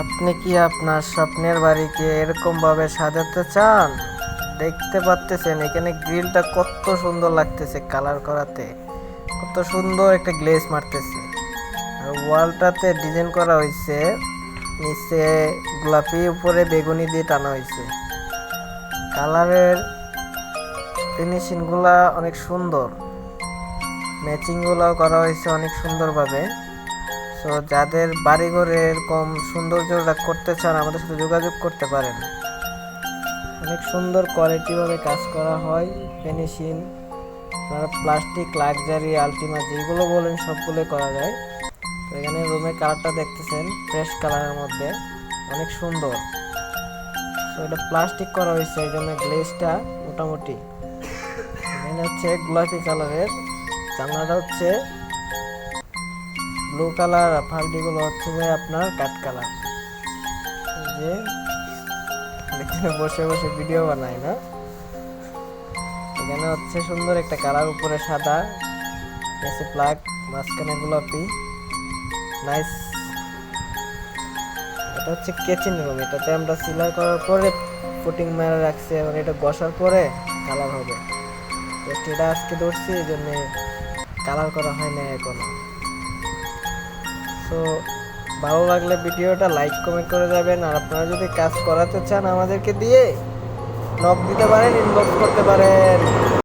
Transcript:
আপনি কি আপনার স্বপ্নের বাড়িকে এরকম ভাবে সাজাতে চান? দেখতে পাচ্তেছেন এখানে গ্রিলটা কত সুন্দর লাগতেছে কালার করাতে, কত সুন্দর একটা গ্লেজ মারতেছে। আর ওয়ালটাতে ডিজাইন করা হয়েছে, নিচে গোলাপি উপরে বেগুনি দিয়ে টানা হয়েছে। কালারের ফিনিশিংগুলা অনেক সুন্দর, ম্যাচিংগুলাও করা হয়েছে অনেক সুন্দরভাবে। সো যাদের বাড়িঘরে এরকম সৌন্দর্যটা করতে চান আমাদের সাথে যোগাযোগ করতে পারেন। অনেক সুন্দর কোয়ালিটিভাবে কাজ করা হয়, ফিনিশিং আপনারা প্লাস্টিক, লাক্সারি, আলটিমা যেগুলো বলেন সবগুলোই করা যায়। তো এখানে রুমের কালারটা দেখতেছেন ফ্রেশ কালারের মধ্যে, অনেক সুন্দর। তো এটা প্লাস্টিক করা হয়েছে এই জন্য গ্লেজটা মোটামুটি। এখানে হচ্ছে গোলাপি কালারের, জানলাটা হচ্ছে ব্লু কালার, আর ফাল্টিগুলো হচ্ছে যে আপনার কাঠ কালার। যে এখানে বসে বসে ভিডিও বানায় না, এখানে হচ্ছে সুন্দর একটা কালার, উপরে সাদা, এসে প্লাগ, মাঝখানে গোলাপি, নাইস। এটা হচ্ছে কিচেন রুম, এটাতে আমরা সিলাই করার পরে ফুটিং মেরে রাখছি এবং এটা বসার পরে কালার হবে। জাস্ট এটা আজকে ধরছি এই জন্যে কালার করা হয় না এখনো। সো ভালো লাগলে ভিডিওটা লাইক কমেন্ট করে যাবেন। আর আপনারা যদি কাজ করাতে চান আমাদেরকে দিয়ে নক দিতে পারেন, ইনবক্স করতে পারেন।